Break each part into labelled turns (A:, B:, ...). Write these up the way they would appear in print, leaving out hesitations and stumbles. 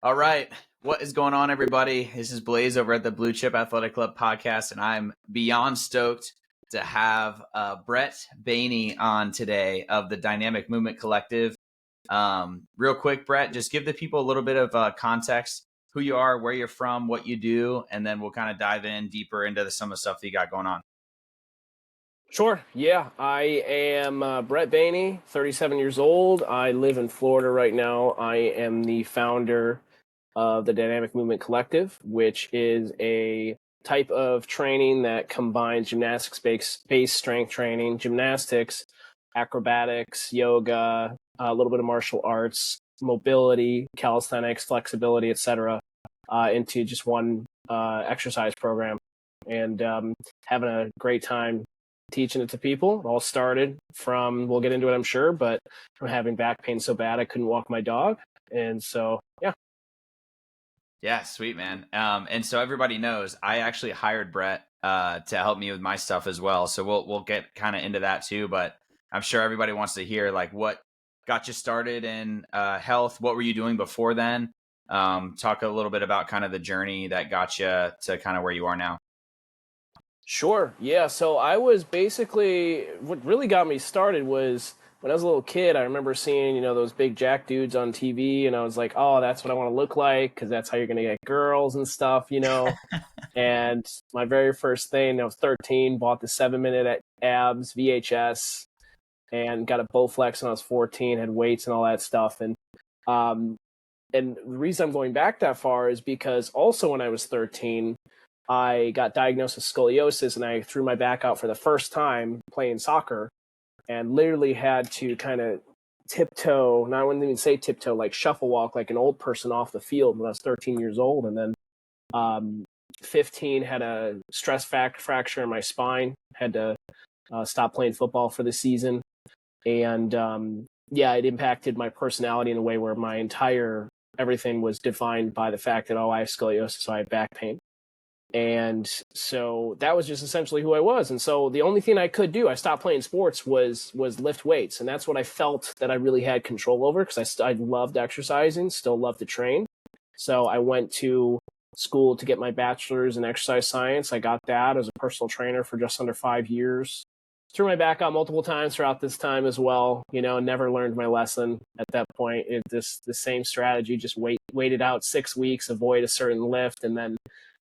A: All right. What is going on, everybody? This is Blaise over at the Blue Chip Athletic Club podcast, and I'm beyond stoked to have Brett Behney on today of the Dynamic Movement Collective. Real quick, Brett, just give the people a little bit of context, who you are, where you're from, what you do, and then we'll kind of dive in deeper into some of the stuff that you got going on.
B: Sure. Yeah, I am Brett Behney, 37 years old. I live in Florida right now. I am the founder of the Dynamic Movement Collective, which is a type of training that combines gymnastics-based strength training, gymnastics, acrobatics, yoga, a little bit of martial arts, mobility, calisthenics, flexibility, etc., into just one exercise program. And having a great time teaching it to people. It all started from, we'll get into it, I'm sure, but from having back pain so bad I couldn't walk my dog. And so, yeah.
A: Yeah, sweet, man. And so everybody knows I actually hired Brett to help me with my stuff as well. So we'll get kind of into that too. But I'm sure everybody wants to hear like what got you started in health. What were you doing before then? Talk a little bit about kind of the journey that got you to kind of where you are now.
B: Sure. Yeah. So I was basically, what really got me started was when I was a little kid, I remember seeing, those big jack dudes on TV, and I was like, oh, that's what I want to look like, because that's how you're going to get girls and stuff, And my very first thing, I was 13, bought the 7-minute abs VHS and got a Bowflex when I was 14, had weights and all that stuff. And the reason I'm going back that far is because also when I was 13, I got diagnosed with scoliosis, and I threw my back out for the first time playing soccer, and literally had to kind of tiptoe, I wouldn't even say tiptoe, like shuffle walk like an old person off the field when I was 13 years old. And then 15, had a stress fracture in my spine, had to stop playing football for the season. And it impacted my personality in a way where my entire everything was defined by the fact that, I have scoliosis, so I have back pain. And so that was just essentially who I was. And so the only thing I could do, I stopped playing sports, was lift weights. And that's what I felt that I really had control over, because I loved exercising, still loved to train. So I went to school to get my bachelor's in exercise science. I got that as a personal trainer for just under 5 years. Threw my back out multiple times throughout this time as well. Never learned my lesson at that point. The same strategy, just waited out 6 weeks, avoid a certain lift, and then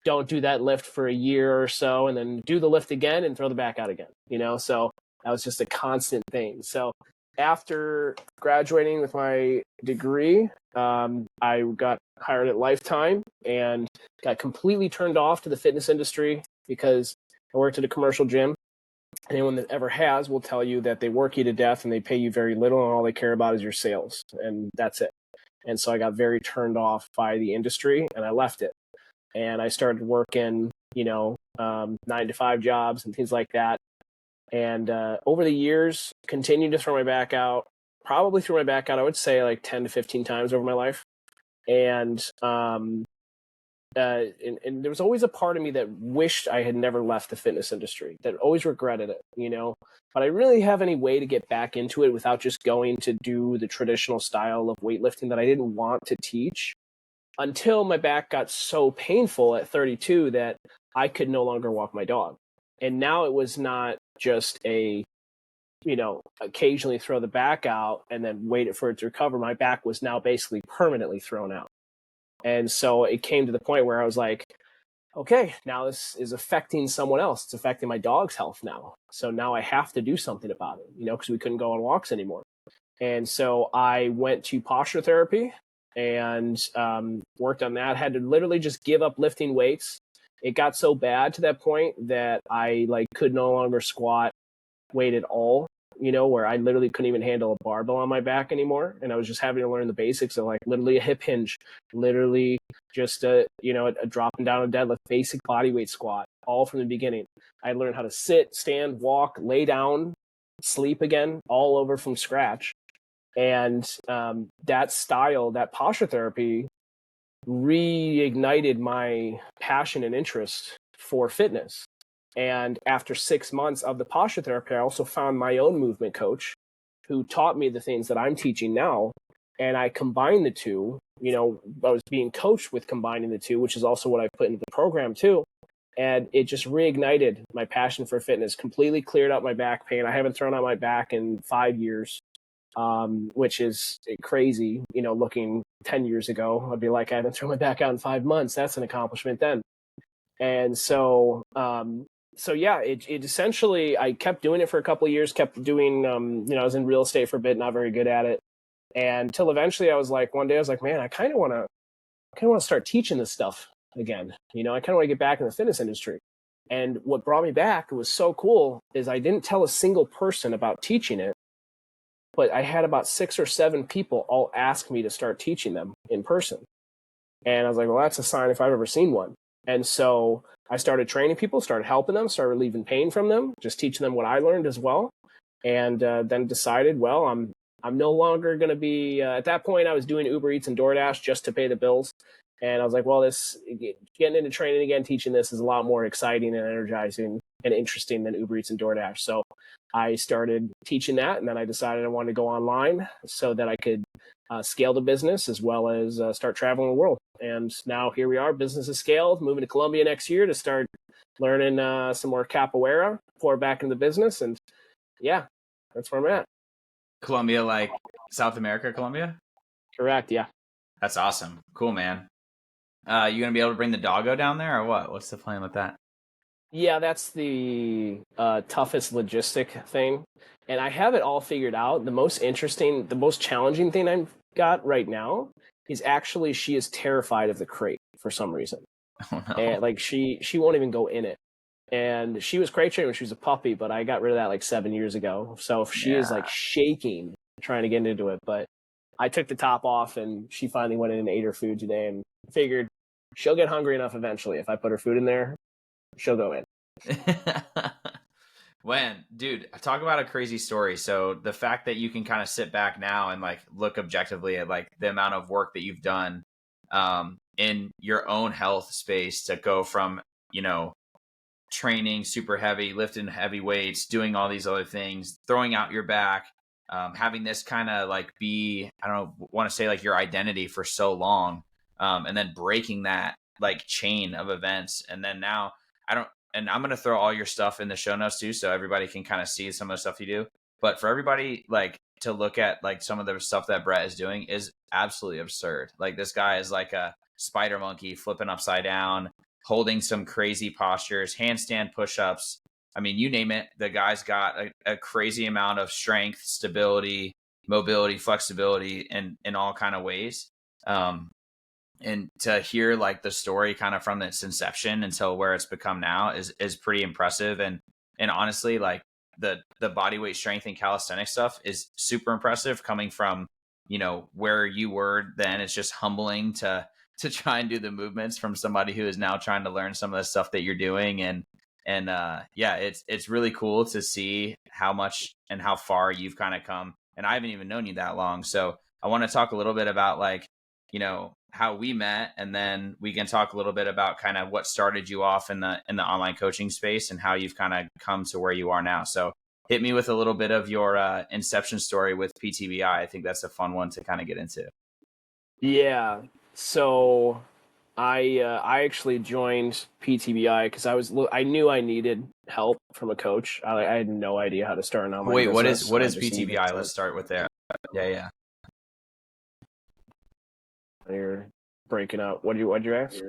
B: don't do that lift for a year or so, and then do the lift again and throw the back out again, So that was just a constant thing. So after graduating with my degree, I got hired at Lifetime and got completely turned off to the fitness industry because I worked at a commercial gym. Anyone that ever has will tell you that they work you to death and they pay you very little, and all they care about is your sales, and that's it. And so I got very turned off by the industry, and I left it. And I started working, 9-to-5 jobs and things like that. And over the years, continued to throw my back out. Probably threw my back out, I would say, like 10 to 15 times over my life. And there was always a part of me that wished I had never left the fitness industry, that always regretted it, But I really have any way to get back into it without just going to do the traditional style of weightlifting that I didn't want to teach, until my back got so painful at 32 that I could no longer walk my dog. And now it was not just occasionally throw the back out and then wait for it to recover. My back was now basically permanently thrown out. And so it came to the point where I was like, okay, now this is affecting someone else. It's affecting my dog's health now. So now I have to do something about it, because we couldn't go on walks anymore. And so I went to posture therapy and worked on that. Had to literally just give up lifting weights. It got so bad to that point that I could no longer squat weight at all, where I literally couldn't even handle a barbell on my back anymore. And I was just having to learn the basics of literally a hip hinge, literally just a dropping down a deadlift, basic body weight squat, all from the beginning. I learned how to sit, stand, walk, lay down, sleep again, all over from scratch. And that style, that posture therapy, reignited my passion and interest for fitness. And after 6 months of the posture therapy, I also found my own movement coach who taught me the things that I'm teaching now. And I combined the two I was being coached with combining the two, which is also what I put into the program too. And it just reignited my passion for fitness, completely cleared out my back pain. I haven't thrown out my back in 5 years, which is crazy. Looking 10 years ago, I'd be like, I haven't thrown my back out in 5 months. That's an accomplishment then. And it essentially, I kept doing it for a couple of years, kept doing, I was in real estate for a bit, not very good at it. And until eventually I was like, one day I was like, man, I kind of want to start teaching this stuff again. I kind of want to get back in the fitness industry. And what brought me back, it was so cool, is I didn't tell a single person about teaching it, but I had about 6 or 7 people all ask me to start teaching them in person. And I was like, well, that's a sign if I've ever seen one. And so I started training people, started helping them, started relieving pain from them, just teaching them what I learned as well. And then decided, well, I'm no longer going to be, at that point, I was doing Uber Eats and DoorDash just to pay the bills. And I was like, well, getting into training again, teaching this is a lot more exciting and energizing and interesting than Uber Eats and DoorDash. So I started teaching that, and then I decided I wanted to go online so that I could scale the business as well as start traveling the world. And now here we are, business is scaled, moving to Colombia next year to start learning some more capoeira, pour back into the business. And yeah, that's where I'm at.
A: Colombia, like South America, Colombia?
B: Correct, yeah.
A: That's awesome. Cool, man. You going to be able to bring the doggo down there or what? What's the plan with that?
B: Yeah, that's the toughest logistic thing. And I have it all figured out. The most challenging thing I've got right now is actually she is terrified of the crate for some reason.
A: Oh, no.
B: And like she won't even go in it. And she was crate trained when she was a puppy, but I got rid of that like 7 years ago. So she is like shaking trying to get into it. But I took the top off and she finally went in and ate her food today and figured she'll get hungry enough eventually. If I put her food in there, she'll go in.
A: When, dude, talk about a crazy story. So the fact that you can kind of sit back now and like look objectively at like the amount of work that you've done in your own health space to go from, training super heavy, lifting heavy weights, doing all these other things, throwing out your back, having this kind of like be, I don't want to say like your identity for so long, and then breaking that like chain of events. And then now and I'm going to throw all your stuff in the show notes too, so everybody can kind of see some of the stuff you do. But for everybody like to look at like some of the stuff that Brett is doing is absolutely absurd. Like this guy is like a spider monkey flipping upside down, holding some crazy postures, handstand push-ups. I mean, you name it, the guy's got a crazy amount of strength, stability, mobility, flexibility in all kind of ways. And to hear like the story kind of from its inception until where it's become now is pretty impressive. And honestly, like the body weight strength and calisthenics stuff is super impressive coming from, where you were then. It's just humbling to try and do the movements from somebody who is now trying to learn some of the stuff that you're doing. And it's really cool to see how much and how far you've kind of come. And I haven't even known you that long. So I want to talk a little bit about like, how we met, and then we can talk a little bit about kind of what started you off in the online coaching space and how you've kind of come to where you are now. So hit me with a little bit of your inception story with PTBI. I think that's a fun one to kind of get into.
B: Yeah. So I actually joined PTBI because I knew I needed help from a coach. I had no idea how to start an online business.
A: What is PTBI? Let's start with there. Yeah.
B: You're breaking up. What'd you ask?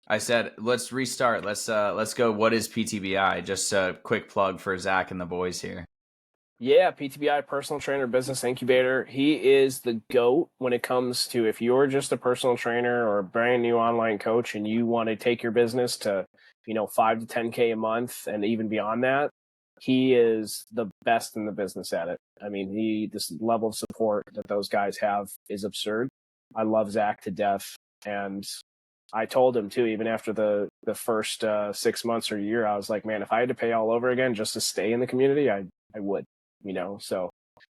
A: I said, let's restart. Let's go. What is PTBI? Just a quick plug for Zach and the boys here.
B: Yeah, PTBI, personal trainer business incubator. He is the GOAT when it comes to if you're just a personal trainer or a brand new online coach and you want to take your business to, 5 to 10K a month and even beyond that. He is the best in the business at it. I mean, this level of support that those guys have is absurd. I love Zach to death. And I told him too, even after the first 6 months or a year, I was like, man, if I had to pay all over again just to stay in the community, I would, so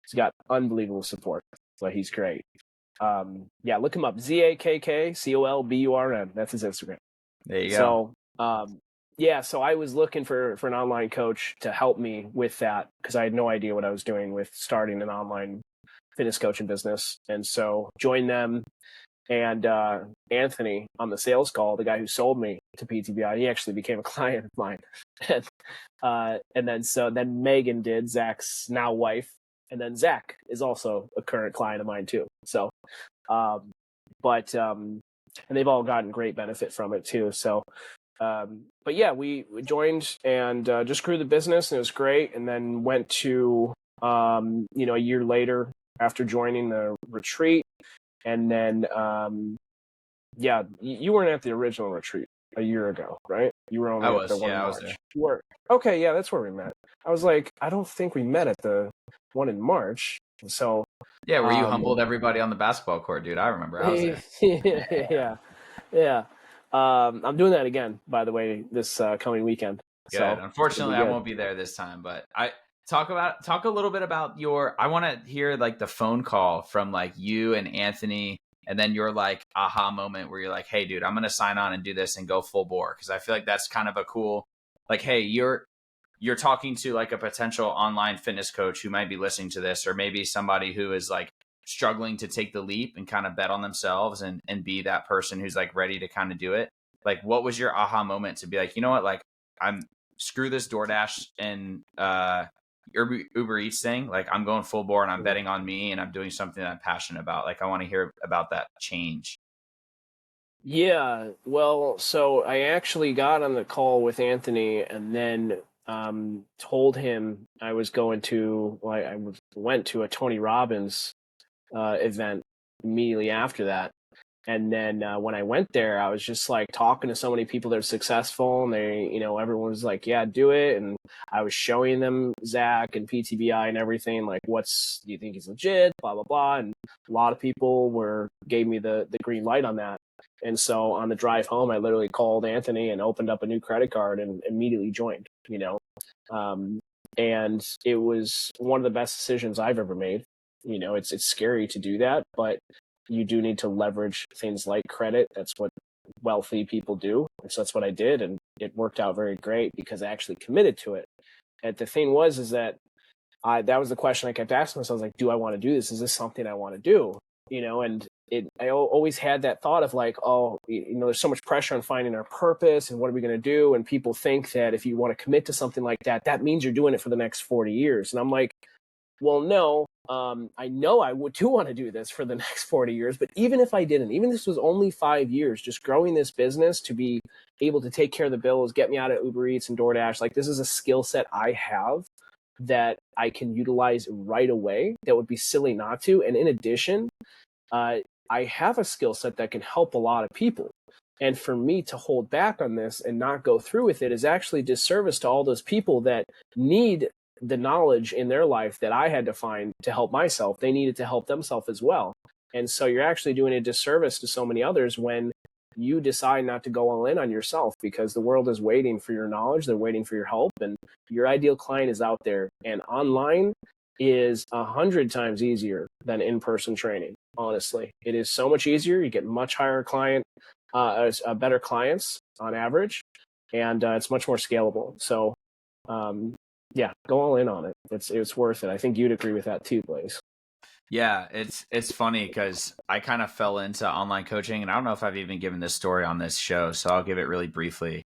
B: he's got unbelievable support. So he's great. Look him up. ZAKKCOLBURN. That's his Instagram.
A: There you go.
B: So, so I was looking for an online coach to help me with that because I had no idea what I was doing with starting an online fitness coaching business. And so joined them. And Anthony on the sales call, the guy who sold me to PTBI, he actually became a client of mine. And then Megan did, Zach's now wife. And then Zach is also a current client of mine too. So, and they've all gotten great benefit from it too. So, but yeah, we joined and just grew the business, and it was great. And then went to, a year later after joining the retreat. And then, you weren't at the original retreat a year ago, right? You were only at the one in March. I was there. You were. Okay, yeah, that's where we met. I was like, I don't think we met at the one in March. So
A: yeah, where you humbled everybody on the basketball court, dude. I remember. I was there.
B: Yeah. I'm doing that again, by the way, this coming weekend.
A: Good. So unfortunately, I won't be there this time, but talk a little bit about I want to hear like the phone call from like you and Anthony, and then your like aha moment where you're like, hey dude, I'm going to sign on and do this and go full bore. Cause I feel like that's kind of a cool, like, hey, you're talking to like a potential online fitness coach who might be listening to this, or maybe somebody who is like struggling to take the leap and kind of bet on themselves and be that person who's like ready to kind of do it. Like, what was your aha moment to be like, you know what, like screw this DoorDash and, Uber Eats thing, like I'm going full bore and I'm betting on me and I'm doing something that I'm passionate about. Like I want to hear about that change.
B: Yeah, well, so I actually got on the call with Anthony and then told him I was going to, I went to a Tony Robbins event immediately after that. And then when I went there, I was just like talking to so many people that are successful, and they, everyone was like, yeah, do it. And I was showing them Zach and PTBI and everything, like, do you think he's legit? Blah, blah, blah. And a lot of people gave me the green light on that. And so on the drive home, I literally called Anthony and opened up a new credit card and immediately joined, and it was one of the best decisions I've ever made. It's scary to do that, but you do need to leverage things like credit. That's what wealthy people do. And so that's what I did. And it worked out very great because I actually committed to it. And the thing is that that was the question I kept asking myself. I was like, do I want to do this? Is this something I want to do? And I always had that thought of like, there's so much pressure on finding our purpose and what are we going to do? And people think that if you want to commit to something like that, that means you're doing it for the next 40 years. And I'm like, well, no, I know I do want to do this for the next 40 years, but even if I didn't, even if this was only 5 years, just growing this business to be able to take care of the bills, get me out of Uber Eats and DoorDash, like this is a skill set I have that I can utilize right away. That would be silly not to. And in addition, I have a skill set that can help a lot of people. And for me to hold back on this and not go through with it is actually disservice to all those people that need the knowledge in their life that I had to find to help myself. They needed to help themselves as well. And so you're actually doing a disservice to so many others when you decide not to go all in on yourself, because the world is waiting for your knowledge. They're waiting for your help, and your ideal client is out there. And online is 100 times easier than in-person training. Honestly, it is so much easier. You get much higher better clients on average, and it's much more scalable. So, yeah, go all in on it. It's worth it. I think you'd agree with that too, Blaise.
A: Yeah, it's funny because I kind of fell into online coaching, and I don't know if I've even given this story on this show, so I'll give it really briefly.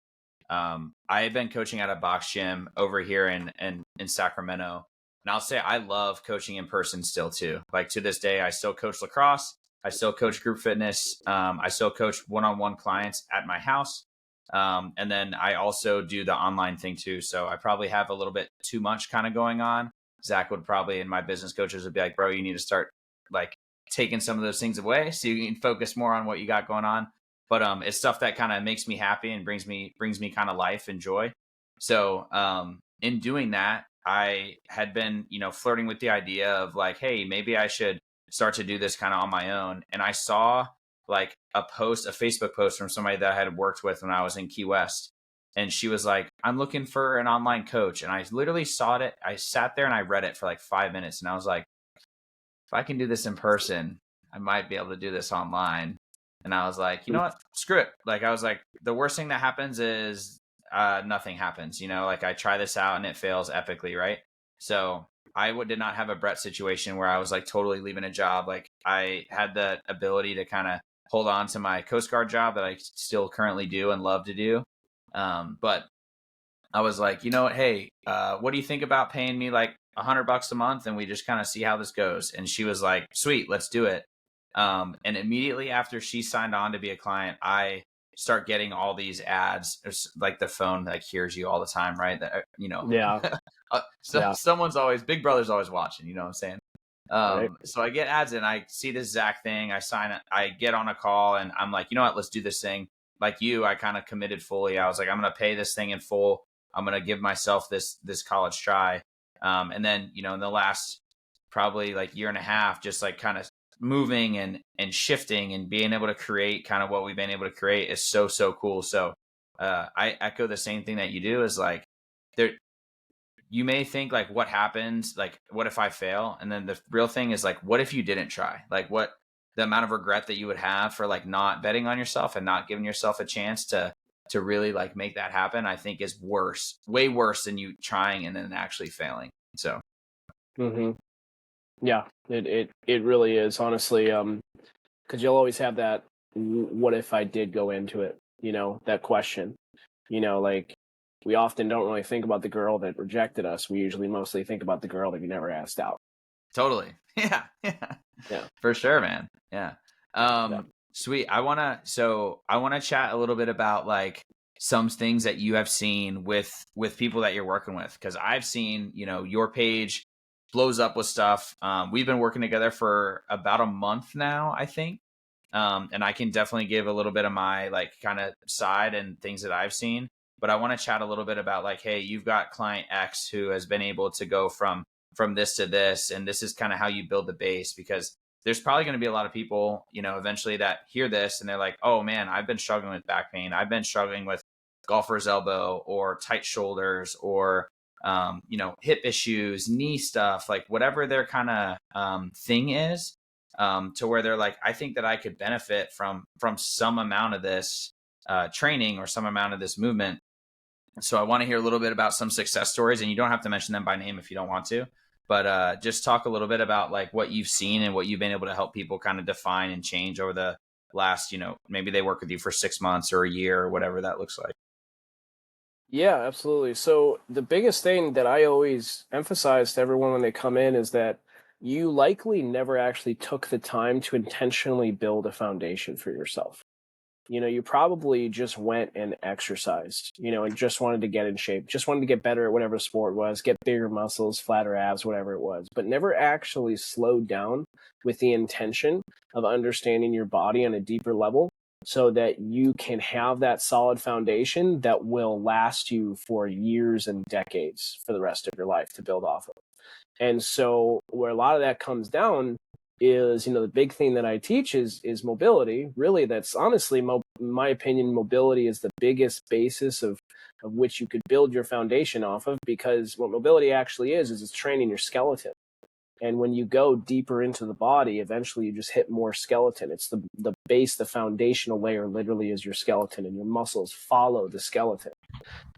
A: I have been coaching at a box gym over here in Sacramento, and I'll say I love coaching in person still too. Like to this day, I still coach lacrosse, I still coach group fitness, I still coach one-on-one clients at my house. And then I also do the online thing too. So I probably have a little bit too much kind of going on. Zach would probably, and my business coaches would be like, bro, you need to start like taking some of those things away so you can focus more on what you got going on. But it's stuff that kind of makes me happy and brings me kind of life and joy. So in doing that, I had been, flirting with the idea of like, hey, maybe I should start to do this kind of on my own. And I saw like a Facebook post from somebody that I had worked with when I was in Key West. And she was like, I'm looking for an online coach. And I literally saw it. I sat there and I read it for like 5 minutes. And I was like, if I can do this in person, I might be able to do this online. And I was like, you know what? Screw it. Like, I was like, the worst thing that happens is nothing happens. Like I try this out and it fails epically. Right. So did not have a Brett situation where I was like totally leaving a job. Like I had the ability to kind of hold on to my Coast Guard job that I still currently do and love to do. But I was like, you know what? Hey, what do you think about paying me like $100 a month and we just kind of see how this goes? And she was like, sweet, let's do it. And immediately after she signed on to be a client, I start getting all these ads. There's like the phone like hears you all the time, right? That,
B: Yeah. Yeah.
A: someone's always, Big Brother's always watching, you know what I'm saying?
B: Right.
A: So I get ads and I see this Zach thing. I sign it. I get on a call and I'm like, you know what? Let's do this thing. Like you, I kind of committed fully. I was like, I'm going to pay this thing in full. I'm going to give myself this college try. And then, in the last probably like year and a half, just like kind of moving and shifting and being able to create kind of what we've been able to create is so, so cool. So I echo the same thing that you do is like there, you may think like what happens, like what if I fail? And then the real thing is like, what if you didn't try? Like what the amount of regret that you would have for like not betting on yourself and not giving yourself a chance to really like make that happen, I think is worse, way worse than you trying and then actually failing. So.
B: Mm-hmm. Yeah, it really is, honestly. Because you'll always have that, what if I did go into it? That question. Like we often don't really think about the girl that rejected us. We usually mostly think about the girl that we never asked out.
A: Totally. Yeah. For sure, man. Yeah.
B: Yeah.
A: Sweet. I want to chat a little bit about like some things that you have seen with people that you're working with. Cause I've seen, your page blows up with stuff. We've been working together for about a month now, I think. And I can definitely give a little bit of my like kind of side and things that I've seen, but I want to chat a little bit about like, hey, you've got client X who has been able to go from this to this, and this is kind of how you build the base, because there's probably going to be a lot of people, eventually that hear this and they're like, oh man, I've been struggling with back pain. I've been struggling with golfer's elbow or tight shoulders or, hip issues, knee stuff, like whatever their kind of thing is, to where they're like, I think that I could benefit from some amount of this training or some amount of this movement. So I want to hear a little bit about some success stories, and you don't have to mention them by name if you don't want to, but just talk a little bit about like what you've seen and what you've been able to help people kind of define and change over the last, maybe they work with you for 6 months or a year or whatever that looks like.
B: Yeah, absolutely. So the biggest thing that I always emphasize to everyone when they come in is that you likely never actually took the time to intentionally build a foundation for yourself. You probably just went and exercised, and just wanted to get in shape, just wanted to get better at whatever the sport was, get bigger muscles, flatter abs, whatever it was, but never actually slowed down with the intention of understanding your body on a deeper level so that you can have that solid foundation that will last you for years and decades for the rest of your life to build off of. And so where a lot of that comes down is, the big thing that I teach is mobility. Really, that's honestly, in my opinion, mobility is the biggest basis of which you could build your foundation off of, because what mobility actually is it's training your skeleton. And when you go deeper into the body, eventually you just hit more skeleton. It's the base, the foundational layer literally is your skeleton, and your muscles follow the skeleton.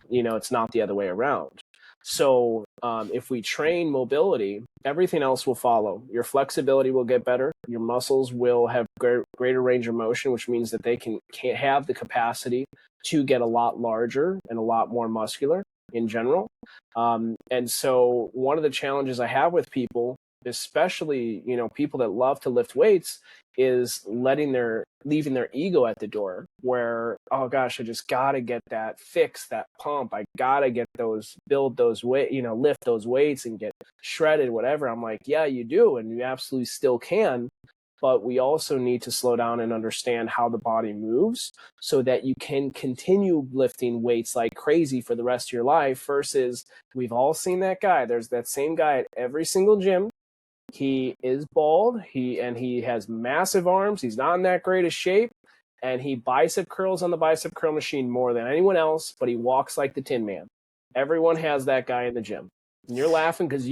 B: It's not the other way around. So if we train mobility, everything else will follow. Your flexibility will get better. Your muscles will have greater range of motion, which means that they can have the capacity to get a lot larger and a lot more muscular in general. And so one of the challenges I have with people, especially, people that love to lift weights, is leaving their ego at the door, where, oh gosh, I just got to get that fix, that pump. I got to get build those weight, lift those weights and get shredded, whatever. I'm like, yeah, you do. And you absolutely still can. But we also need to slow down and understand how the body moves so that you can continue lifting weights like crazy for the rest of your life, versus we've all seen that guy. There's that same guy at every single gym. He is bald. He has massive arms. He's not in that great of shape. And he bicep curls on the bicep curl machine more than anyone else, but he walks like the Tin Man. Everyone has that guy in the gym. And you're laughing because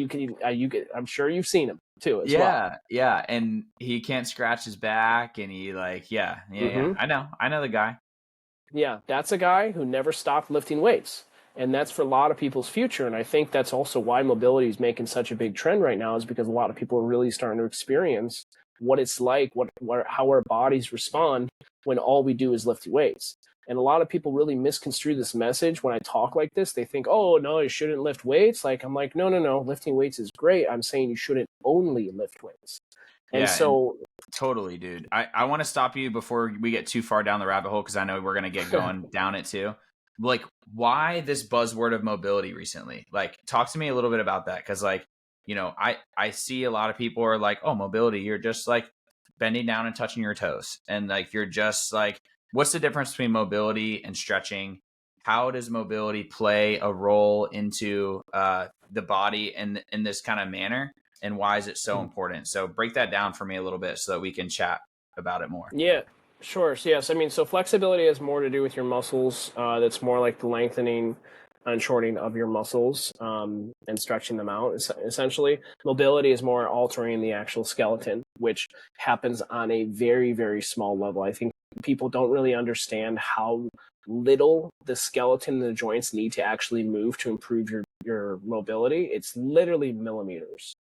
B: I'm sure you've seen him too as well.
A: Yeah. And he can't scratch his back, and he like, yeah. I know the guy.
B: Yeah, that's a guy who never stopped lifting weights. And that's for a lot of people's future. And I think that's also why mobility is making such a big trend right now, is because a lot of people are really starting to experience what it's like, how our bodies respond when all we do is lift weights. And a lot of people really misconstrue this message when I talk like this. They think, oh, no, you shouldn't lift weights. I'm like, no, lifting weights is great. I'm saying you shouldn't only lift weights. And
A: Yeah,
B: so
A: totally, dude. I want to stop you before we get too far down the rabbit hole, because I know we're going to get going down it too. Like, why this buzzword of mobility recently? Like, talk to me a little bit about that. Because, like, I see a lot of people are like, oh, mobility, you're just like bending down and touching your toes. And like, you're just like, what's the difference between mobility and stretching? How does mobility play a role into the body in this kind of manner? And why is it so important? So break that down for me a little bit so that we can chat about it more.
B: Yeah, sure. So yes, I mean, so flexibility has more to do with your muscles. That's more like the lengthening and shortening of your muscles and stretching them out, essentially. Mobility is more altering the actual skeleton, which happens on a very, very small level. I think people don't really understand how little the skeleton and the joints need to actually move to improve your mobility. It's literally millimeters.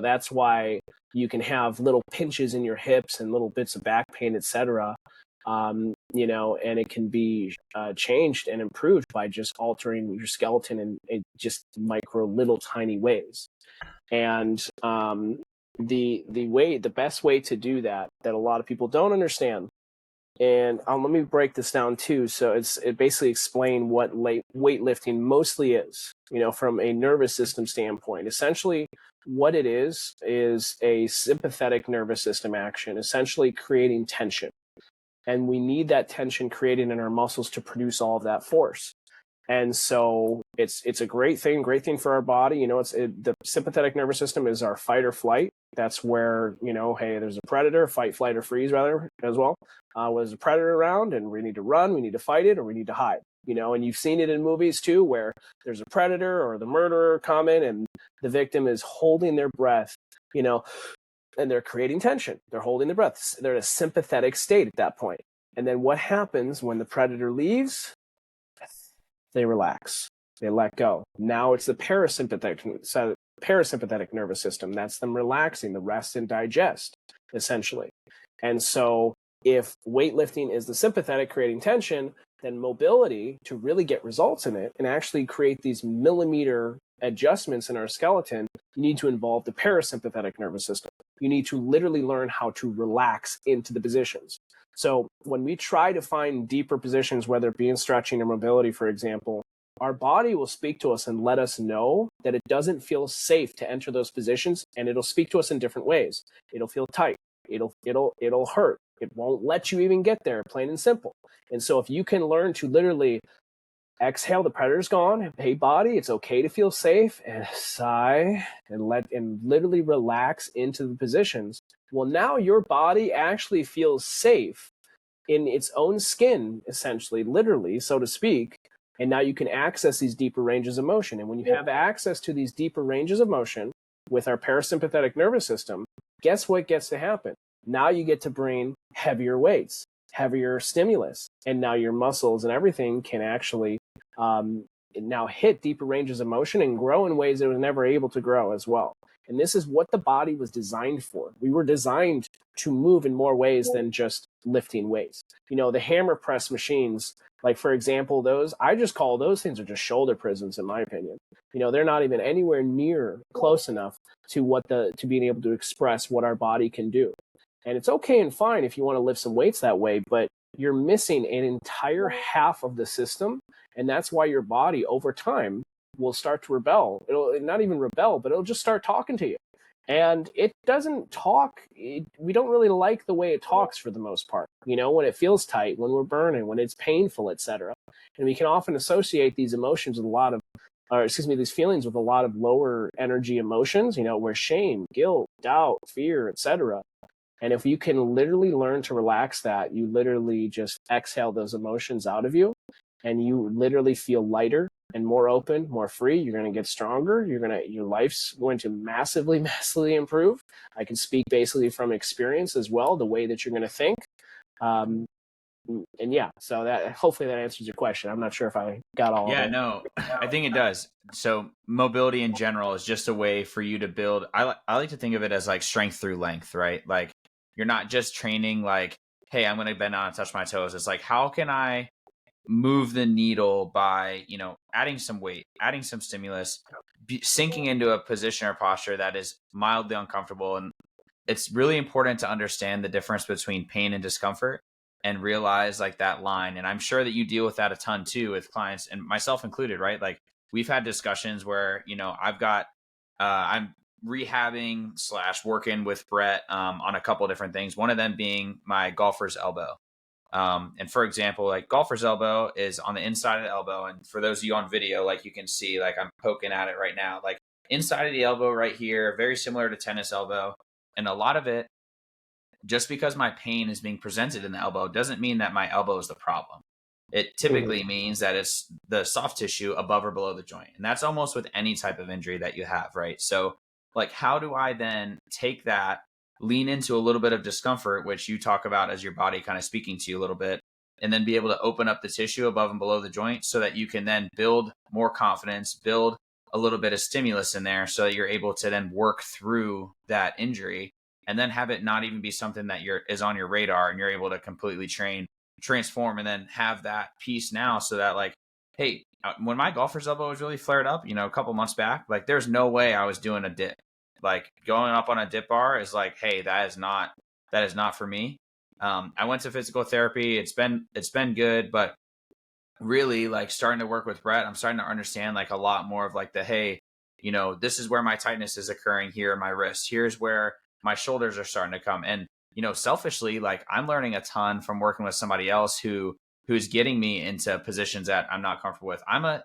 B: That's why you can have little pinches in your hips and little bits of back pain, etc. And it can be changed and improved by just altering your skeleton in just micro, little, tiny ways. And the best way to do that a lot of people don't understand. And let me break this down too. So it basically explain what weightlifting mostly is, from a nervous system standpoint. Essentially, what it is a sympathetic nervous system action, essentially creating tension. And we need that tension created in our muscles to produce all of that force. And so it's a great thing for our body. The sympathetic nervous system is our fight or flight. That's where, hey, there's a predator, fight, flight, or freeze rather as well. When there's a predator around and we need to run, we need to fight it, or we need to hide. And you've seen it in movies too, where there's a predator or the murderer coming and the victim is holding their breath, and they're creating tension. They're holding their breath. They're in a sympathetic state at that point. And then what happens when the predator leaves? They relax. They let go. Now it's the parasympathetic nervous system. That's them relaxing, the rest and digest, essentially. And so if weightlifting is the sympathetic creating tension, then mobility, to really get results in it and actually create these millimeter adjustments in our skeleton, you need to involve the parasympathetic nervous system. You need to literally learn how to relax into the positions. So when we try to find deeper positions, whether it be in stretching or mobility, for example, our body will speak to us and let us know that it doesn't feel safe to enter those positions, and it'll speak to us in different ways. It'll feel tight. It'll hurt. It won't let you even get there, plain and simple. And so if you can learn to literally exhale, the predator's gone. Hey, body, it's okay to feel safe, and sigh and literally relax into the positions. Well, now your body actually feels safe in its own skin, essentially, literally, so to speak. And now you can access these deeper ranges of motion. And when you have access to these deeper ranges of motion with our parasympathetic nervous system, guess what gets to happen? Now you get to bring heavier weights, heavier stimulus, and now your muscles and everything can actually now hit deeper ranges of motion and grow in ways that it was never able to grow as well. And this is what the body was designed for. We were designed to move in more ways than just lifting weights. The hammer press machines, like for example, I just call those things are just shoulder prisons, in my opinion. They're not even anywhere near close enough to to being able to express what our body can do. And it's okay and fine if you want to lift some weights that way, but you're missing an entire half of the system. And that's why your body over time will start to rebel. It'll not even rebel, but it'll just start talking to you. And it doesn't talk. We don't really like the way it talks for the most part. When it feels tight, when we're burning, when it's painful, etc. And we can often associate these emotions with these feelings with a lot of lower energy emotions, where shame, guilt, doubt, fear, etc. And if you can literally learn to relax that, you literally just exhale those emotions out of you, and you literally feel lighter and more open, more free. You're going to get stronger. Your life's going to massively, massively improve. I can speak basically from experience as well, the way that you're going to think. And yeah, so that hopefully that answers your question. I'm not sure if I got all of
A: Yeah,
B: it.
A: no, I think it does. So mobility in general is just a way for you to build. I like to think of it as like strength through length, right? Like you're not just training like, hey, I'm going to bend down and touch my toes. It's like, how can I move the needle by, adding some weight, adding some stimulus, sinking into a position or posture that is mildly uncomfortable. And it's really important to understand the difference between pain and discomfort and realize like that line. And I'm sure that you deal with that a ton too with clients, and myself included, right? Like we've had discussions where, I'm rehabbing / working with Brett on a couple different things. One of them being my golfer's elbow. And for example, like golfer's elbow is on the inside of the elbow. And for those of you on video, like you can see, like I'm poking at it right now, like inside of the elbow right here, very similar to tennis elbow. And a lot of it, just because my pain is being presented in the elbow doesn't mean that my elbow is the problem. It typically means that it's the soft tissue above or below the joint. And that's almost with any type of injury that you have, right? So like, how do I then take that, lean into a little bit of discomfort, which you talk about as your body kind of speaking to you a little bit, and then be able to open up the tissue above and below the joint so that you can then build more confidence, build a little bit of stimulus in there so that you're able to then work through that injury and then have it not even be something that is on your radar, and you're able to completely transform, and then have that piece now so that like, hey, when my golfer's elbow was really flared up, a couple months back, like there's no way I was doing a dip. Like going up on a dip bar is like, hey, that is not for me. I went to physical therapy. It's been good, but really like starting to work with Brett, I'm starting to understand like a lot more of like hey, this is where my tightness is occurring here in my wrist. Here's where my shoulders are starting to come. And, selfishly, like I'm learning a ton from working with somebody else who's getting me into positions that I'm not comfortable with. I'm a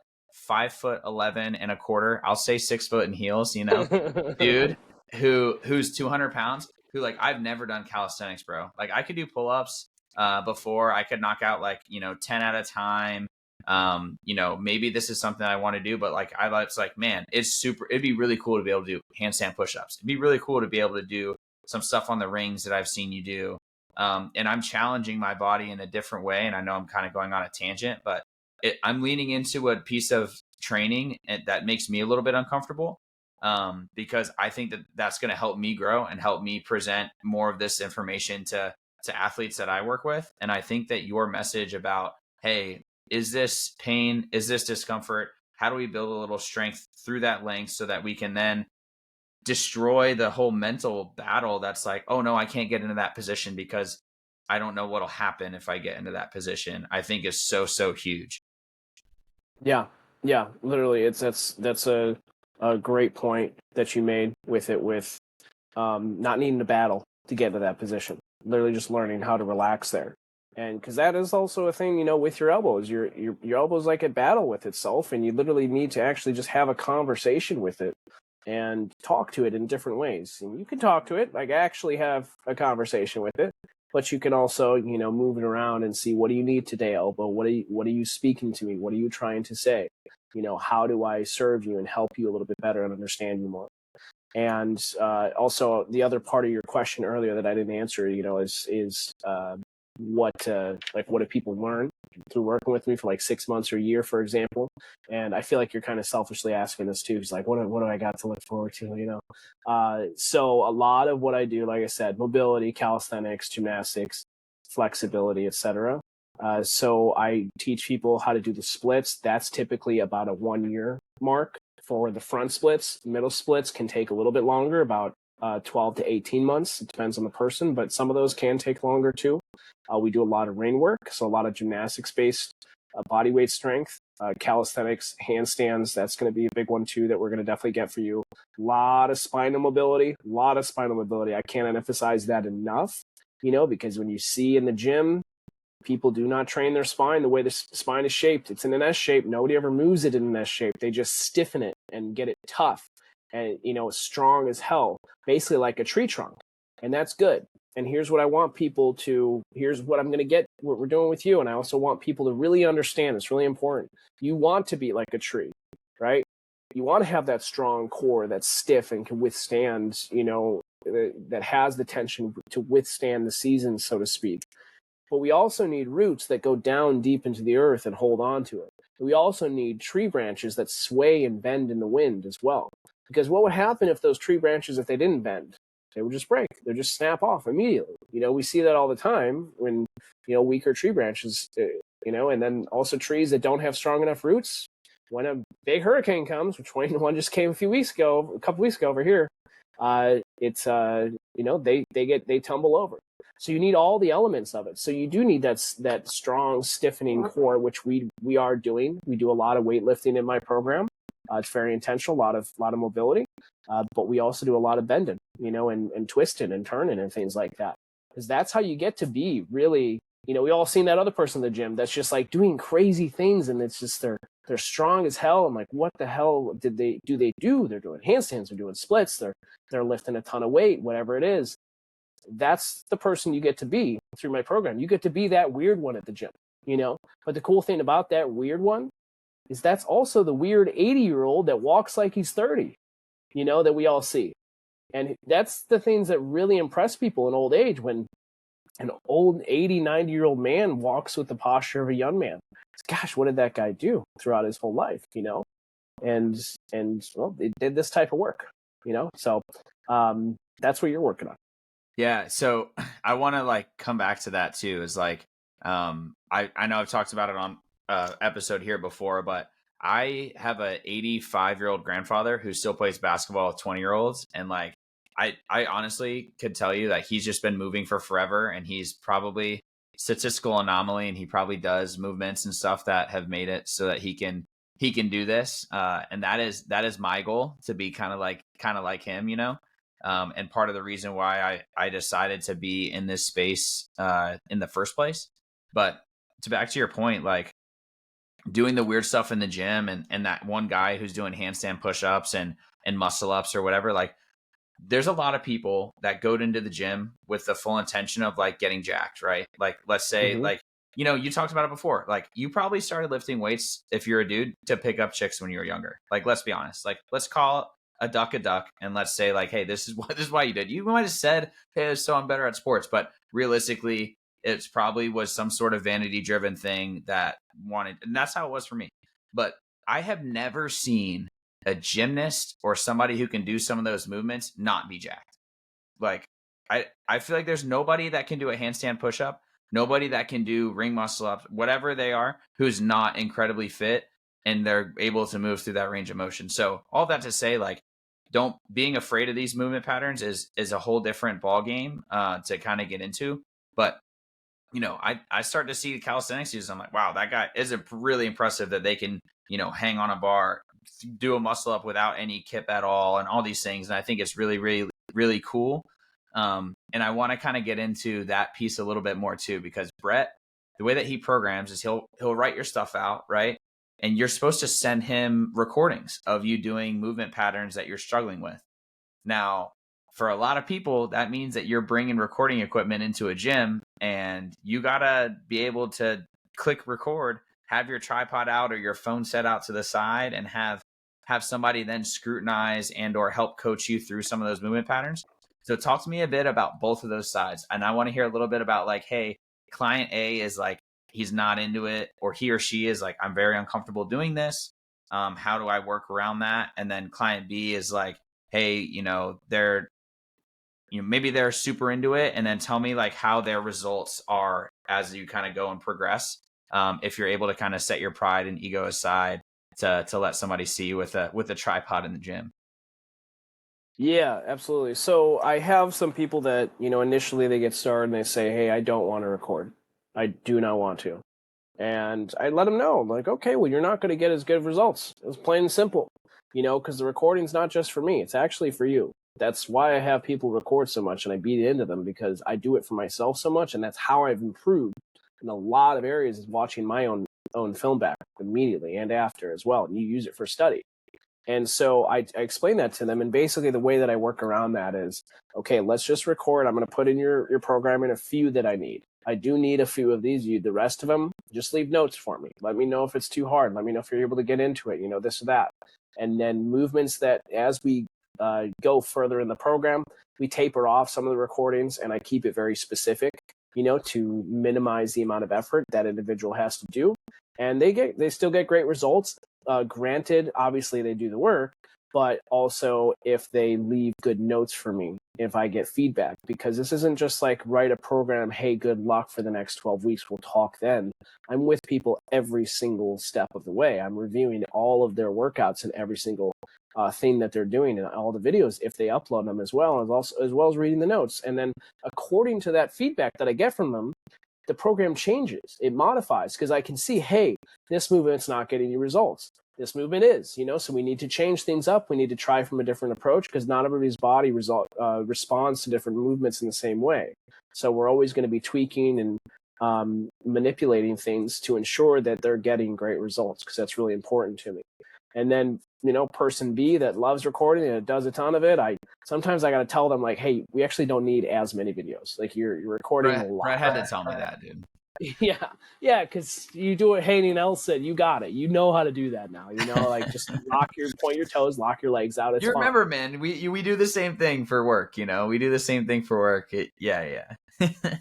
A: 5'11.25". I'll say 6 foot in heels, dude who's 200 pounds, who like I've never done calisthenics, bro. Like I could do pull-ups before. I could knock out like 10 at a time. Maybe this is something I want to do, but like it's like, man, it'd be really cool to be able to do handstand push-ups. It'd be really cool to be able to do some stuff on the rings that I've seen you do. And I'm challenging my body in a different way. And I know I'm kind of going on a tangent, but I'm leaning into a piece of training that makes me a little bit uncomfortable, because I think that that's going to help me grow and help me present more of this information to athletes that I work with. And I think that your message about, hey, is this pain? Is this discomfort? How do we build a little strength through that length so that we can then destroy the whole mental battle that's like, oh no, I can't get into that position because I don't know what'll happen if I get into that position, I think is so huge.
B: Yeah, literally, that's a great point that you made with not needing to battle to get to that position. Literally, just learning how to relax there, and because that is also a thing, with your elbows. Your elbows like at battle with itself, and you literally need to actually just have a conversation with it and talk to it in different ways. And you can talk to it, like actually have a conversation with it, but you can also, move it around and see, what do you need today, elbow? What are you speaking to me? What are you trying to say? How do I serve you and help you a little bit better and understand you more? And also the other part of your question earlier that I didn't answer, is what do people learn through working with me for like 6 months or a year, for example? And I feel like you're kind of selfishly asking this too. It's like, what do I got to look forward to? So a lot of what I do, like I said, mobility, calisthenics, gymnastics, flexibility, etc. So I teach people how to do the splits. That's typically about a 1 year mark for the front splits. Middle splits can take a little bit longer, about 12 to 18 months. It depends on the person, but some of those can take longer too. We do a lot of ring work, so a lot of gymnastics-based body weight strength, calisthenics, handstands. That's going to be a big one too that we're going to definitely get for you. A lot of spinal mobility. I can't emphasize that enough, because when you see in the gym, people do not train their spine the way the spine is shaped. It's in an S shape. Nobody ever moves it in an S shape. They just stiffen it and get it tough and, strong as hell, basically like a tree trunk. And that's good. And here's what I want people to, here's what I'm going to get, what we're doing with you. And I also want people to really understand, it's really important. You want to be like a tree, right? You want to have that strong core that's stiff and can withstand, that has the tension to withstand the seasons, so to speak. but we also need roots that go down deep into the earth and hold on to it. We also need tree branches that sway and bend in the wind as well. Because what would happen if those tree branches, if they didn't bend? They would just break. They'd just snap off immediately. We see that all the time when, weaker tree branches, and then also trees that don't have strong enough roots. When a big hurricane comes, which one just came a couple weeks ago over here, they tumble over. So you need all the elements of it. So you do need that strong, stiffening core, which we are doing. We do a lot of weightlifting in my program. It's very intentional, a lot of mobility, but we also do a lot of bending, and twisting and turning and things like that. Because that's how you get to be really, we all seen that other person in the gym that's just like doing crazy things, and it's just they're strong as hell. I'm like, what the hell did they do? They're doing handstands, they're doing splits, they're lifting a ton of weight, whatever it is. That's the person you get to be through my program. You get to be that weird one at the gym, But the cool thing about that weird one is that's also the weird 80-year-old that walks like he's 30, that we all see. And that's the things that really impress people in old age, when an old 80, 90-year-old man walks with the posture of a young man. Gosh, what did that guy do throughout his whole life, And well, they did this type of work, So that's what you're working on.
A: Yeah. So I want to come back to that too. Is I know I've talked about it on episode here before, but I have a 85-year-old grandfather who still plays basketball with 20-year-olds. And I honestly could tell you that he's just been moving for forever, and he's probably statistical anomaly, and he probably does movements and stuff that have made it so that he can do this. And that is my goal, to be kind of like him, and part of the reason why I decided to be in this space in the first place. But to back to your point, doing the weird stuff in the gym, and that one guy who's doing handstand push-ups and muscle ups or whatever, there's a lot of people that go into the gym with the full intention of getting jacked, right? Let's say you talked about it before. You probably started lifting weights, if you're a dude, to pick up chicks when you were younger. Let's be honest. Let's call a duck, and let's say hey, this is why you did. You might have said, hey, so I'm better at sports, but realistically, it's probably was some sort of vanity driven thing that wanted, and that's how it was for me. But I have never seen a gymnast or somebody who can do some of those movements not be jacked. I feel like there's nobody that can do a handstand push-up, nobody that can do ring muscle ups, whatever they are, who's not incredibly fit and they're able to move through that range of motion. So all that to say, being afraid of these movement patterns is a whole different ball game to kind of get into. But I start to see the calisthenics users. I'm like, wow, that guy is really impressive that they can, hang on a bar, do a muscle up without any kip at all, and all these things. And I think it's really, really, really cool. And I want to kind of get into that piece a little bit more too, because Brett, the way that he programs is he'll write your stuff out, right? And you're supposed to send him recordings of you doing movement patterns that you're struggling with. Now, for a lot of people, that means that you're bringing recording equipment into a gym, and you got to be able to click record, have your tripod out or your phone set out to the side, and have somebody then scrutinize and or help coach you through some of those movement patterns. So talk to me a bit about both of those sides. And I want to hear a little bit about hey, client A is he's not into it, or he or she is I'm very uncomfortable doing this. How do I work around that? And then client B is hey, they're, maybe they're super into it, and then tell me how their results are as you kind of go and progress. If you're able to kind of set your pride and ego aside to let somebody see you with a tripod in the gym.
B: Yeah, absolutely. So I have some people that, initially they get started and they say, hey, I don't want to record. I do not want to. And I let them know, okay, well, you're not going to get as good results. It's plain and simple, because the recording's not just for me. It's actually for you. That's why I have people record so much and I beat into them, because I do it for myself so much. And that's how I've improved in a lot of areas, is watching my own film back immediately and after as well. And you use it for study. And so I explain that to them. And basically the way that I work around that is, okay, let's just record. I'm going to put in your program in a few that I need. I do need a few of these. The rest of them, just leave notes for me. Let me know if it's too hard. Let me know if you're able to get into it, this or that. And then movements that as we go further in the program, we taper off some of the recordings and I keep it very specific. to minimize the amount of effort that individual has to do. And they still get great results. Granted, obviously they do the work, but also if they leave good notes for me, if I get feedback, because this isn't just like write a program, hey, good luck for the next 12 weeks, we'll talk then. I'm with people every single step of the way. I'm reviewing all of their workouts and every single thing that they're doing and all the videos if they upload them as well as reading the notes. And then according to that feedback that I get from them, the program changes, it modifies, because I can see, hey, this movement's not getting you results. This movement is, so we need to change things up. We need to try from a different approach, because not everybody's body responds to different movements in the same way. So we're always going to be tweaking and manipulating things to ensure that they're getting great results, because that's really important to me. And then, person B that loves recording and does a ton of it, sometimes I got to tell them, like, hey, we actually don't need as many videos. Like you're recording a lot.
A: Brett had to tell me that, dude.
B: Yeah, because you do what Haney and Elle said. You got it. You know how to do that now. Like just point your toes, lock your legs out. It's
A: you
B: fine.
A: Remember, man, we do the same thing for work. We do the same thing for work. Yeah.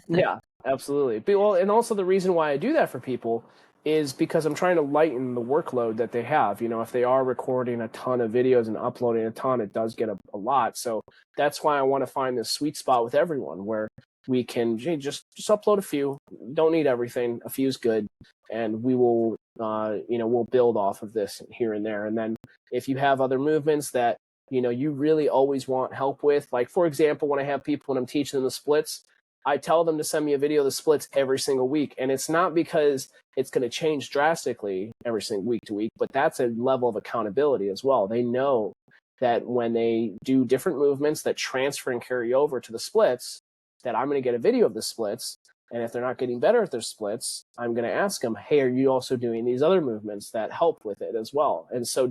B: Yeah, absolutely. But, well, and also the reason why I do that for people is because I'm trying to lighten the workload that they have. If they are recording a ton of videos and uploading a ton, it does get a lot. So that's why I want to find this sweet spot with everyone where we can just upload a few. Don't need everything. A few is good, and we will, we'll build off of this here and there. And then if you have other movements that you really always want help with, like for example, when I have people when I'm teaching them the splits, I tell them to send me a video of the splits every single week, and it's not because it's going to change drastically every single week to week, but that's a level of accountability as well. They know that when they do different movements that transfer and carry over to the splits, that I'm going to get a video of the splits. And if they're not getting better at their splits, I'm going to ask them, hey, are you also doing these other movements that help with it as well? And so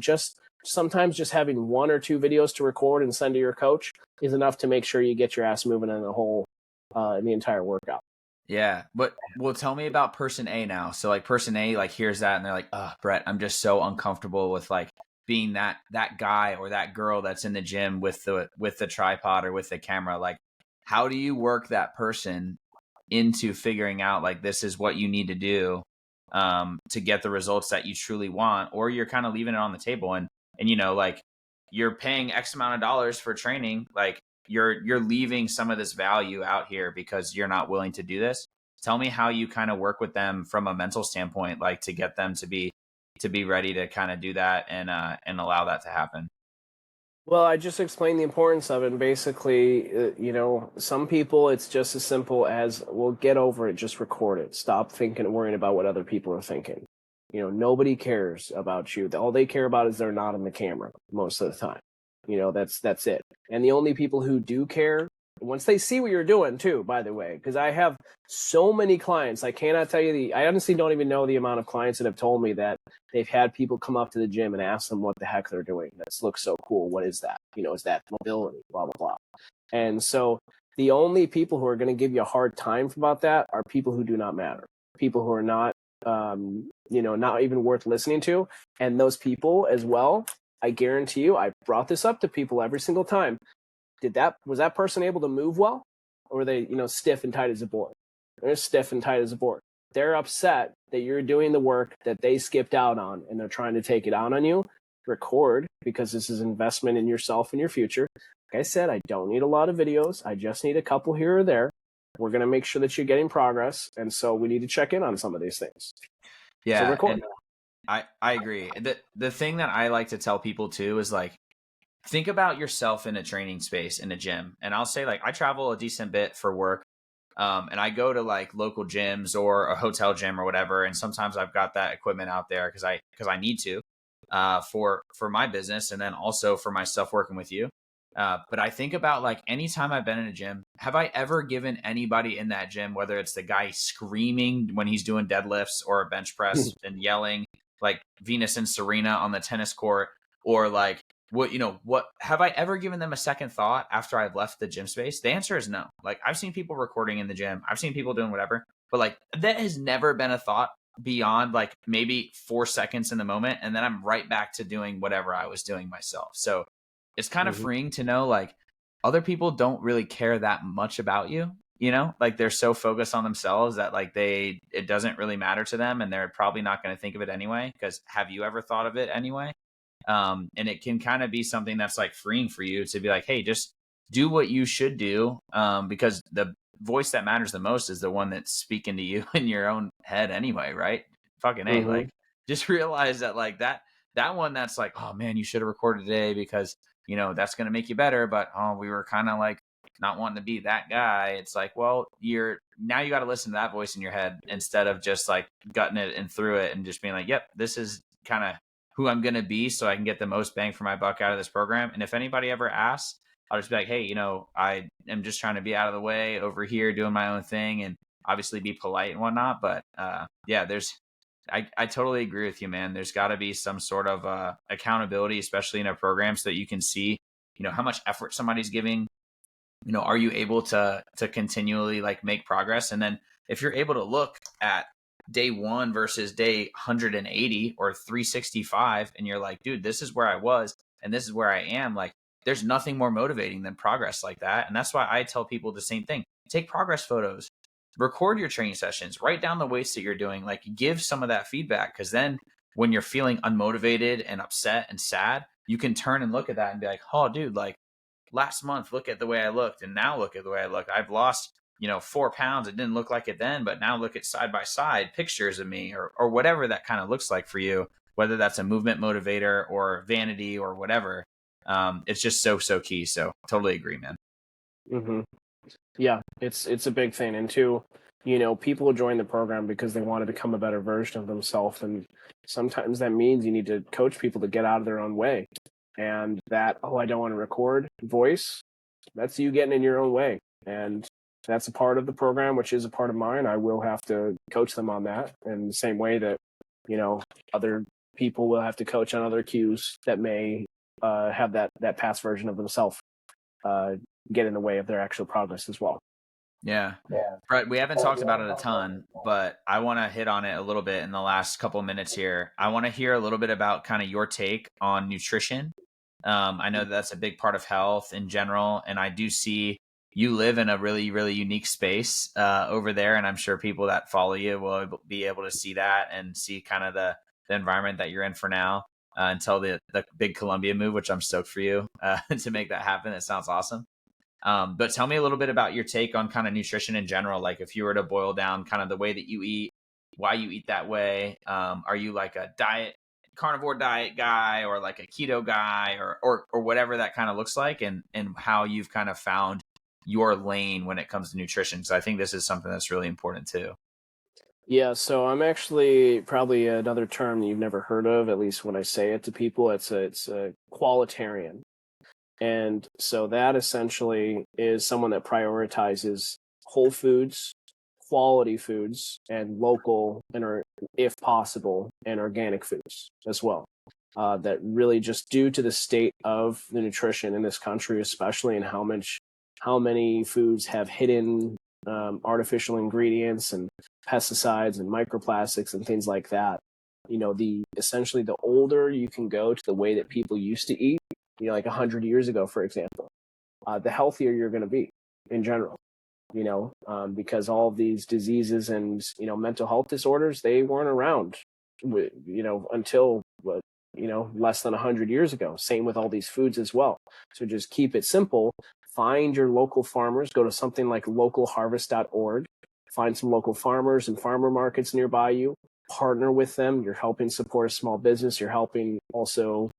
B: sometimes just having 1 or 2 videos to record and send to your coach is enough to make sure you get your ass moving in the entire workout.
A: Yeah. Well, tell me about person A now. So like person A, like hears that and they're like, oh, Brett, I'm just so uncomfortable with like being that guy or that girl that's in the gym with the tripod or with the camera. Like, how do you work that person into figuring out like this is what you need to do to get the results that you truly want, or you're kind of leaving it on the table and like you're paying X amount of dollars for training, like you're leaving some of this value out here because you're not willing to do this. Tell me how you kind of work with them from a mental standpoint, like to get them to be ready to kind of do that and allow that to happen.
B: Well, I just explained the importance of it. And basically, some people, it's just as simple as, well, get over it, just record it. Stop thinking and worrying about what other people are thinking. Nobody cares about you. All they care about is they're not in the camera most of the time. That's it. And the only people who do care, once they see what you're doing too, by the way, because I have so many clients, I cannot tell you I honestly don't even know the amount of clients that have told me that they've had people come up to the gym and ask them what the heck they're doing. That looks so cool. What is that? Is that mobility? Blah, blah, blah. And so the only people who are going to give you a hard time about that are people who do not matter. People who are not, not even worth listening to. And those people as well, I guarantee you, I brought this up to people every single time. Was that person able to move well? Or were they, stiff and tight as a board? They're stiff and tight as a board. They're upset that you're doing the work that they skipped out on and they're trying to take it out on you. Record, because this is investment in yourself and your future. Like I said, I don't need a lot of videos. I just need a couple here or there. We're going to make sure that you're getting progress. And so we need to check in on some of these things.
A: Yeah.
B: So record.
A: I agree. The thing that I like to tell people too is like, think about yourself in a training space in a gym. And I'll say like, I travel a decent bit for work. And I go to like local gyms or a hotel gym or whatever. And sometimes I've got that equipment out there because I need to, for my business. And then also for my stuff working with you. But I think about like anytime I've been in a gym, have I ever given anybody in that gym, whether it's the guy screaming when he's doing deadlifts or a bench press and yelling like Venus and Serena on the tennis court, or like, what have I ever given them a second thought after I've left the gym space? The answer is no. Like I've seen people recording in the gym. I've seen people doing whatever, but like that has never been a thought beyond like maybe 4 seconds in the moment. And then I'm right back to doing whatever I was doing myself. So it's kind of freeing to know like other people don't really care that much about you. like they're so focused on themselves that like it doesn't really matter to them, and they're probably not going to think of it anyway, because have you ever thought of it anyway? And it can kind of be something that's like freeing for you to be like, hey, just do what you should do, because the voice that matters the most is the one that's speaking to you in your own head anyway, right? Fucking A, like just realize that like that one that's like, oh man, you should have recorded today because that's going to make you better, but we were kind of like not wanting to be that guy. It's like, well, you got to listen to that voice in your head instead of just like gutting it and through it and just being like, yep, this is kind of who I'm going to be so I can get the most bang for my buck out of this program. And if anybody ever asks, I'll just be like, hey, I am just trying to be out of the way over here doing my own thing and obviously be polite and whatnot. But yeah, I totally agree with you, man. There's got to be some sort of accountability, especially in a program, so that you can see, how much effort somebody's giving. Are you able to continually like make progress? And then if you're able to look at day 1 versus day 180 or 365, and you're like, dude, this is where I was and this is where I am, like there's nothing more motivating than progress like that. And that's why I tell people the same thing. Take progress photos, record your training sessions, write down the weights that you're doing, like give some of that feedback, because then when you're feeling unmotivated and upset and sad, you can turn and look at that and be like, oh dude, like last month, look at the way I looked, and now look at the way I look. I've lost, 4 pounds. It didn't look like it then, but now look at side by side pictures of me, or whatever that kind of looks like for you, whether that's a movement motivator or vanity or whatever. It's just so key. So totally agree, man.
B: Yeah, it's a big thing. And two, people join the program because they want to become a better version of themselves. And sometimes that means you need to coach people to get out of their own way. And that, I don't want to record voice, that's you getting in your own way. And that's a part of the program, which is a part of mine. I will have to coach them on that in the same way that, other people will have to coach on other cues that may have that past version of themselves get in the way of their actual progress as well.
A: Yeah. Brett, we haven't talked about it a ton, but I want to hit on it a little bit in the last couple of minutes here. I want to hear a little bit about kind of your take on nutrition. I know that's a big part of health in general, and I do see you live in a really, really unique space over there, and I'm sure people that follow you will be able to see that and see kind of the environment that you're in for now until the big Columbia move, which I'm stoked for you to make that happen. It sounds awesome. But tell me a little bit about your take on kind of nutrition in general. Like if you were to boil down kind of the way that you eat, why you eat that way. Are you like a carnivore diet guy or like a keto guy or whatever that kind of looks like, and how you've kind of found your lane when it comes to nutrition? So I think this is something that's really important too.
B: Yeah, so I'm actually probably another term that you've never heard of, at least when I say it to people. It's a qualitarian. And so that essentially is someone that prioritizes whole foods, quality foods, and local, and if possible, and organic foods as well. That really, just due to the state of the nutrition in this country, especially, and how many foods have hidden artificial ingredients and pesticides and microplastics and things like that. Essentially the older you can go to the way that people used to eat, like 100 years ago, for example, the healthier you're going to be in general. Because all of these diseases and mental health disorders, they weren't around until less than 100 years ago. Same with all these foods as well. So just keep it simple. Find your local farmers. Go to something like localharvest.org. Find some local farmers and farmer markets nearby you. Partner with them. You're helping support a small business. You're helping also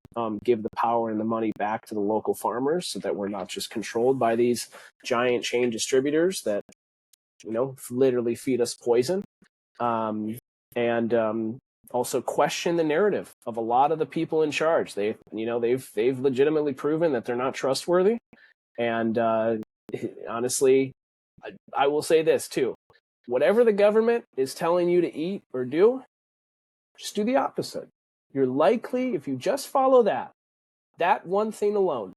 B: give the power and the money back to the local farmers, so that we're not just controlled by these giant chain distributors that literally feed us poison. And also question the narrative of a lot of the people in charge. They've legitimately proven that they're not trustworthy. And honestly, I will say this too. Whatever the government is telling you to eat or do, just do the opposite. You're likely, if you just follow that one thing alone,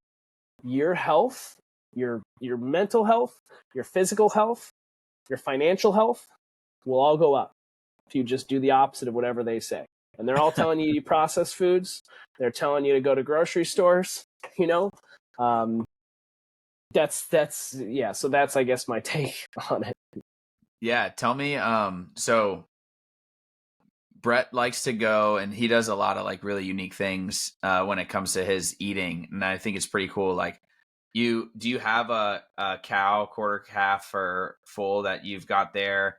B: your health, your mental health, your physical health, your financial health will all go up if you just do the opposite of whatever they say. And they're all telling you to eat processed foods. They're telling you to go to grocery stores, yeah. So that's, I guess, my take on it.
A: Yeah. Tell me, so Brett likes to go and he does a lot of like really unique things when it comes to his eating. And I think it's pretty cool. Like do you have a cow, quarter calf or full that you've got there?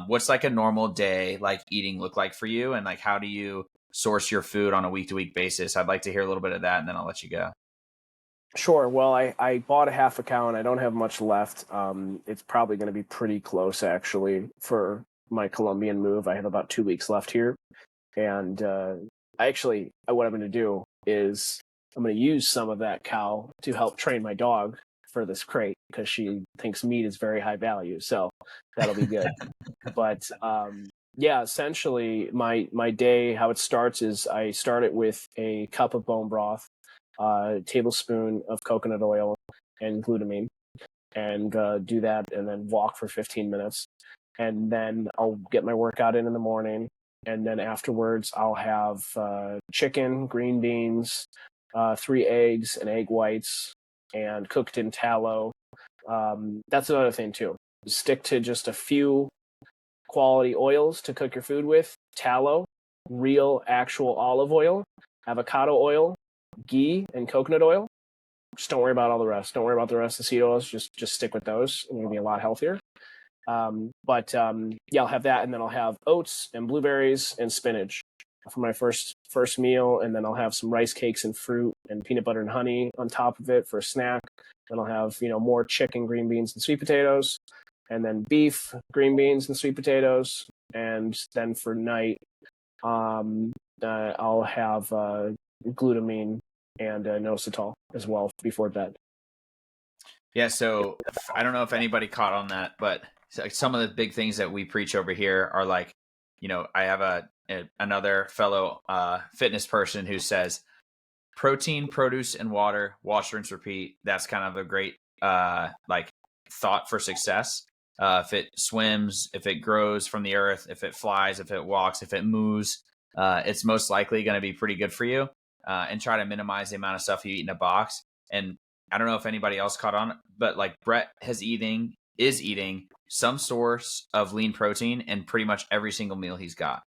A: What's like a normal day like eating look like for you? And like, how do you source your food on a week to week basis? I'd like to hear a little bit of that and then I'll let you go.
B: Sure. Well, I bought a half a cow and I don't have much left. It's probably going to be pretty close actually for my Colombian move. I have about 2 weeks left here. And what I'm going to do is I'm going to use some of that cow to help train my dog for this crate because she thinks meat is very high value. So that'll be good. But yeah, essentially my day, how it starts is I start it with a cup of bone broth, a tablespoon of coconut oil and glutamine, and do that and then walk for 15 minutes. And then I'll get my workout in the morning. And then afterwards, I'll have chicken, green beans, 3 eggs and egg whites, and cooked in tallow. That's another thing, too. Stick to just a few quality oils to cook your food with. Tallow, real, actual olive oil, avocado oil, ghee, and coconut oil. Just don't worry about all the rest. Don't worry about the rest of the seed oils. Just stick with those. And you'll be a lot healthier. Yeah, I'll have that, and then I'll have oats and blueberries and spinach for my first meal, and then I'll have some rice cakes and fruit and peanut butter and honey on top of it for a snack. Then I'll have more chicken, green beans, and sweet potatoes, and then beef, green beans, and sweet potatoes, and then for night, I'll have glutamine and inositol as well before bed.
A: Yeah. So I don't know if anybody caught on that, but some of the big things that we preach over here are like, I have another fellow fitness person who says protein, produce, and water, wash, rinse, repeat. That's kind of a great like thought for success. If it swims, if it grows from the earth, if it flies, if it walks, if it moves, it's most likely going to be pretty good for you. And try to minimize the amount of stuff you eat in a box. And I don't know if anybody else caught on, but like Brett is eating some source of lean protein in pretty much every single meal he's got.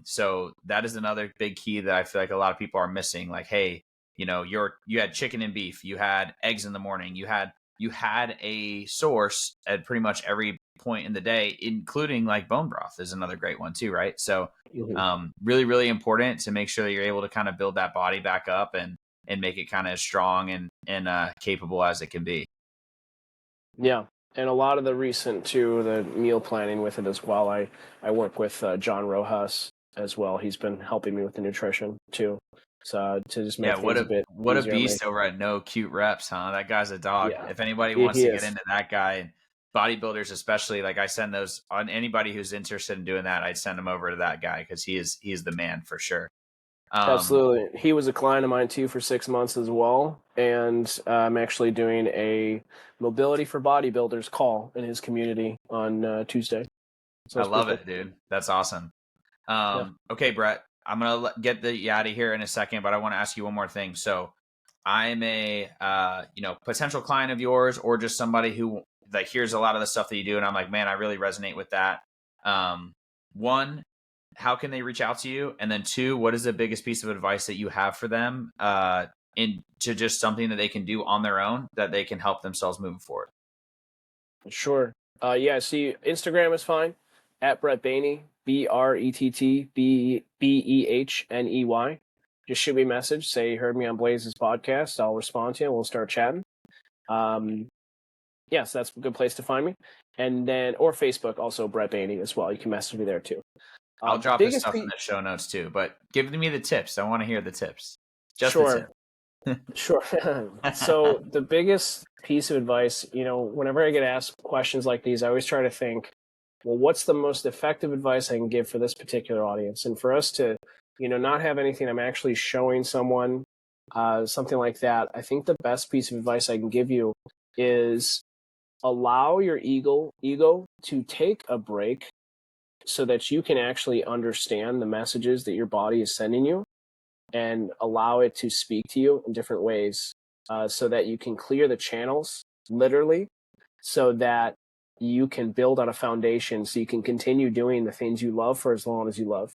A: So that is another big key that I feel like a lot of people are missing. Like, hey, you had chicken and beef, you had eggs in the morning, you had a source at pretty much every point in the day, including like bone broth is another great one too, right? So really, really important to make sure that you're able to kind of build that body back up and make it kind of as strong and capable as it can be.
B: Yeah. And a lot of the recent too, the meal planning with it as well. I work with John Rojas as well. He's been helping me with the nutrition too. So to just make things a bit
A: what a
B: easier
A: beast over at No Cute Reps, huh? That guy's a dog.
B: Yeah.
A: If anybody
B: He
A: wants to
B: is.
A: get into that guy, bodybuilders especially, like I send those on anybody who's interested in doing that. I'd send them over to that guy because he is the man for sure.
B: Absolutely. He was a client of mine too for 6 months as well. And I'm actually doing a mobility for bodybuilders call in his community on Tuesday. So
A: I love
B: cool.
A: it, dude. That's awesome.
B: Yeah.
A: Okay, Brett, I'm going to get you out of here in a second, but I want to ask you one more thing. So I'm a, potential client of yours or just somebody who like hears a lot of the stuff that you do. And I'm like, man, I really resonate with that. One, how can they reach out to you? And then 2, what is the biggest piece of advice that you have for them into just something that they can do on their own that they can help themselves moving forward?
B: Sure. Yeah, see, Instagram is fine. At Brett Behney, BrettBehney. Just shoot me a message. Say you heard me on Blaise's podcast. I'll respond to you. We'll start chatting. Yes, that's a good place to find me. And then, or Facebook, also Brett Behney as well. You can message me there too.
A: I'll drop this stuff in the show notes too, but give me the tips. I want to hear the tips. Just
B: sure.
A: The tip.
B: Sure. So the biggest piece of advice, whenever I get asked questions like these, I always try to think, well, what's the most effective advice I can give for this particular audience? And for us to, not have anything I'm actually showing someone, something like that, I think the best piece of advice I can give you is allow your ego to take a break so that you can actually understand the messages that your body is sending you and allow it to speak to you in different ways. so that you can clear the channels, literally, so that you can build on a foundation so you can continue doing the things you love for as long as you love.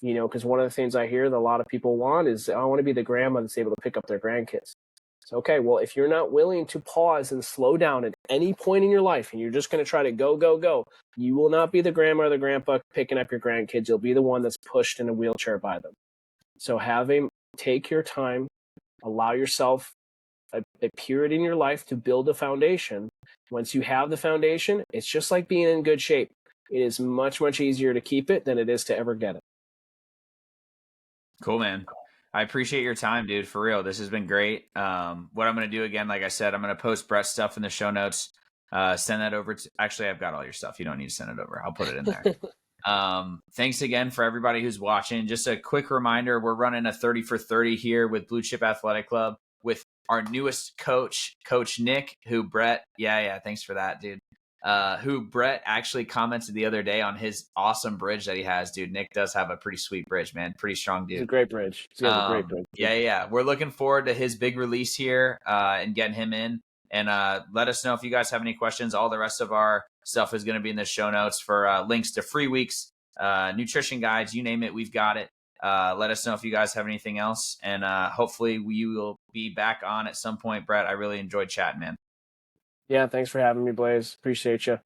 B: Because one of the things I hear that a lot of people want is, I want to be the grandma that's able to pick up their grandkids. So, okay, well, if you're not willing to pause and slow down at any point in your life and you're just going to try to go, go, go, you will not be the grandma or the grandpa picking up your grandkids. You'll be the one that's pushed in a wheelchair by them. So take your time, allow yourself a period in your life to build a foundation. Once you have the foundation, it's just like being in good shape. It is much, much easier to keep it than it is to ever get it.
A: Cool, man. I appreciate your time, dude. For real. This has been great. What I'm going to do again, like I said, I'm going to post Brett's stuff in the show notes. Send that over to, actually, I've got all your stuff. You don't need to send it over. I'll put it in there. Thanks again for everybody who's watching. Just a quick reminder, we're running a 30 for 30 here with Blue Chip Athletic Club with our newest coach, Coach Nick, who Brett, yeah, thanks for that, dude. Who Brett actually commented the other day on his awesome bridge that he has, dude. Nick does have a pretty sweet bridge, man. Pretty strong dude.
B: It's a great bridge. He's got a great bridge.
A: Yeah. We're looking forward to his big release here and getting him in. And let us know if you guys have any questions. All the rest of our stuff is going to be in the show notes for links to free weeks, nutrition guides, you name it, we've got it. Let us know if you guys have anything else. And hopefully you will be back on at some point, Brett. I really enjoyed chatting, man.
B: Yeah, thanks for having me, Blaise. Appreciate you.